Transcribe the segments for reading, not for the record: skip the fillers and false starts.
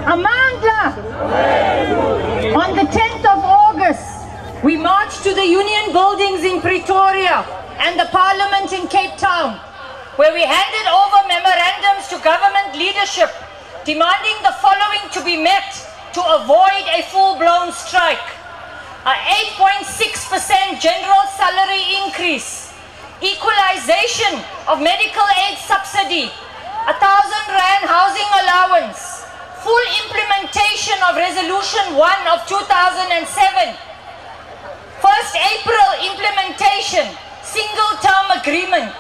Amandla! On the 10th of August, we marched to the Union buildings in Pretoria and the Parliament in Cape Town, where we handed over memorandums to government leadership demanding the following to be met to avoid a full-blown strike: a 8.6% general salary increase, equalization of medical aid subsidy, 1,000 Rand housing allowance, full implementation of Resolution 1 of 2007, 1st April implementation, single-term agreement.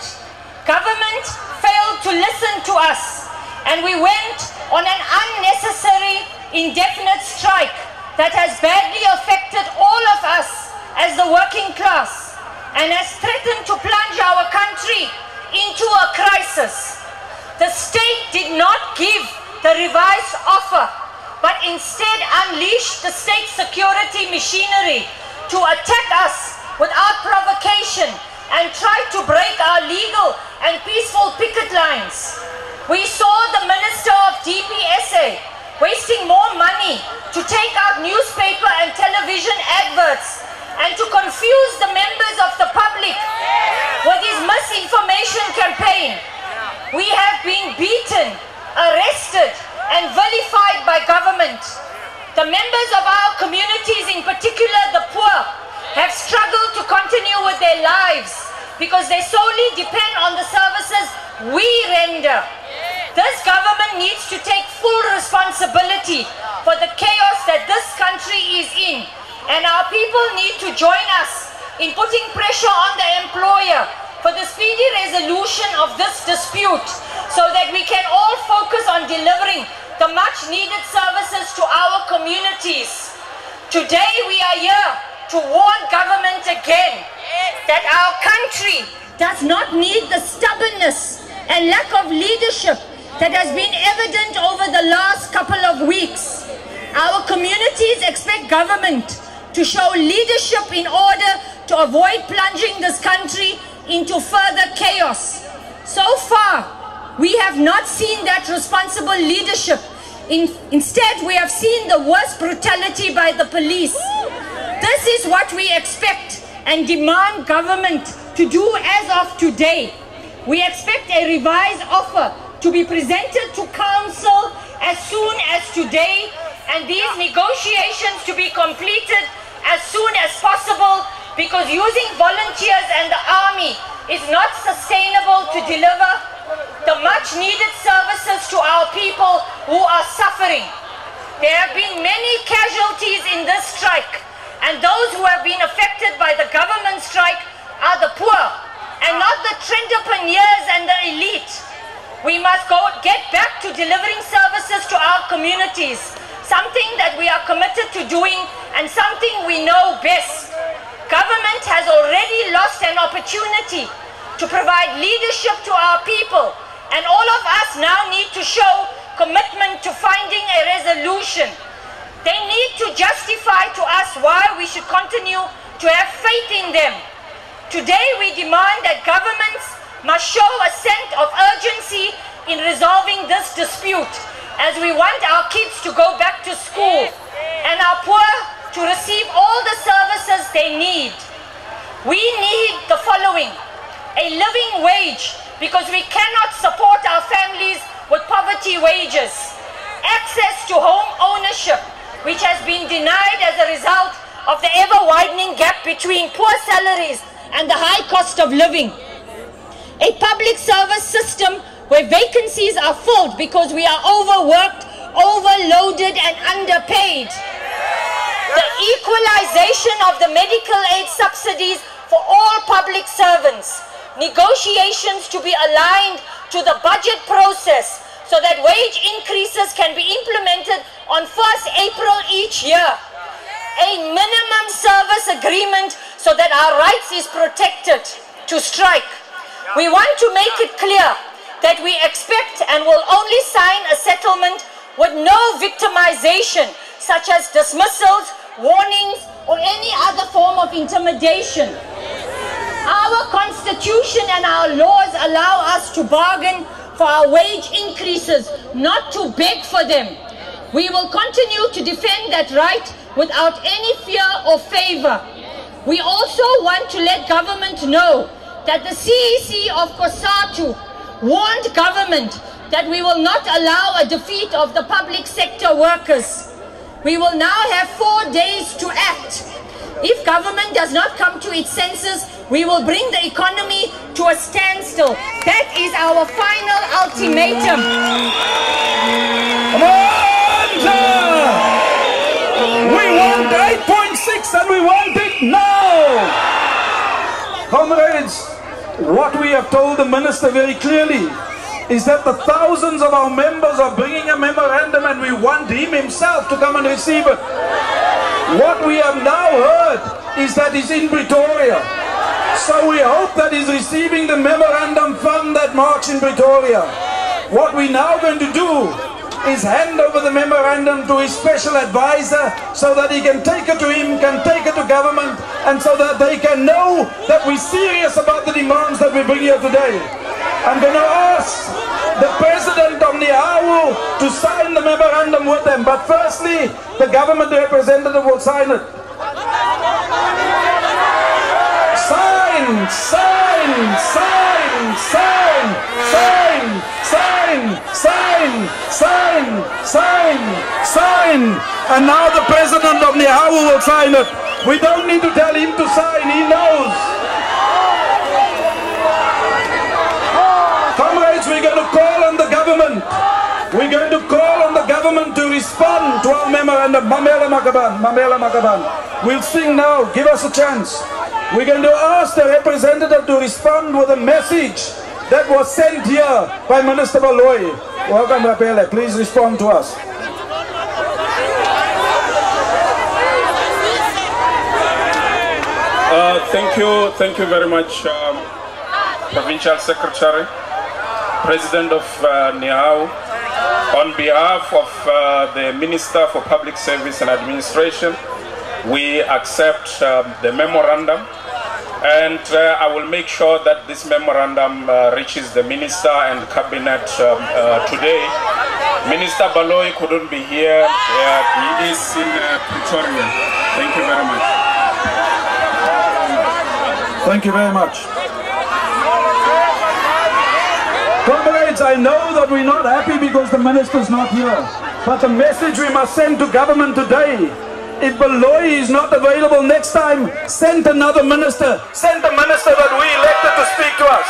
Government failed to listen to us, and we went on an unnecessary, indefinite strike that has badly affected all of us as the working class and has threatened to plunge our country into a crisis. The state did not give the revised offer, but instead unleashed the state security machinery to attack us without provocation and try to break our legal and peaceful picket lines. We saw the Minister of DPSA wasting more money to take out newspaper and television adverts and to confuse the members of the public with his misinformation campaign. We have been beaten, arrested, and vilified by government. The members of our communities, in particular the poor, have struggled to continue with their lives because they solely depend on the services we render. This government needs to take full responsibility for the chaos that this country is in, and our people need to join us in putting pressure on the employer for the speedy resolution of this dispute so that we can all focus on delivering the much needed services to our communities. Today we are here to warn government again that our country does not need the stubbornness and lack of leadership that has been evident over the last couple of weeks. Our communities expect government to show leadership in order to avoid plunging this country into further chaos. So far, we have not seen that responsible leadership. Instead, we have seen the worst brutality by the police. This is what we expect and demand government to do as of today. We expect a revised offer to be presented to council as soon as today, and these negotiations to be completed as soon as possible, because using volunteers and the army is not sustainable to deliver the much needed services to our people who are suffering. There have been many casualties in this strike, and those who have been affected by the government strike are the poor and not the entrepreneurs and the elite. We must get back to delivering services to our communities, something that we are committed to doing and something we know best. Government has already lost an opportunity to provide leadership to our people, and all of us now need to show commitment to finding a resolution. They need to justify to us why we should continue to have faith in them. Today we demand that governments must show a sense of urgency in resolving this dispute, as we want our kids to go back to school and our poor to receive all the services they need. We need the following: a living wage, because we cannot support our families with poverty wages; access to home ownership, which has been denied as a result of the ever-widening gap between poor salaries and the high cost of living; a public service system where vacancies are filled because we are overworked, overloaded, and underpaid; the equalization of the medical aid subsidies for all public servants; negotiations to be aligned to the budget process so that wage increases can be implemented on 1st April each year; a minimum service agreement so that our rights is protected to strike. We want to make it clear that we expect and will only sign a settlement with no victimization, such as dismissals, warnings, or any other form of intimidation. Our constitution and our laws allow us to bargain for our wage increases, not to beg for them. We will continue to defend that right without any fear or favor. We also want to let government know that the CEC of Cosatu warned government that we will not allow a defeat of the public sector workers. We will now have 4 days to act. If government does not come to its senses, we will bring the economy to a standstill. That is our final ultimatum. We want 8.6 and we want it now! Comrades, what we have told the minister very clearly is that the thousands of our members are bringing a memorandum and we want him himself to come and receive it. What we have now heard is that he's in Pretoria. So we hope that he's receiving the memorandum from that march in Pretoria. What we're now going to do is hand over the memorandum to his special advisor so that he can take it to him, can take it to government, and so that they can know that we're serious about the demands that we bring here today. I'm going to ask the president of Nihawu to sign the memorandum with them, but firstly, the government representative will sign it. Sign, sign, sign, sign, sign, sign, sign, sign, sign, sign. And now the president of Nihawu will sign it. We don't need to tell him to sign, he knows. Comrades, we're going to call on the government. We're going to call on the government to respond to our memorandum. Mamela Makaban, Mamela Makaban. We'll sing now, give us a chance. We're going to ask the representative to respond with a message that was sent here by Minister Baloyi. Welcome, Rapele. Please respond to us. Thank you very much, Provincial Secretary, President of Nihawu. On behalf of the Minister for Public Service and Administration, we accept the memorandum, and I will make sure that this memorandum reaches the Minister and Cabinet today. Minister Baloyi couldn't be here. He is in Pretoria. Thank you very much. Thank you very much. Comrades, I know that we're not happy because the minister's not here, but the message we must send to government today: if Baloyi is not available next time, send another minister. Send the minister that we elected to speak to us.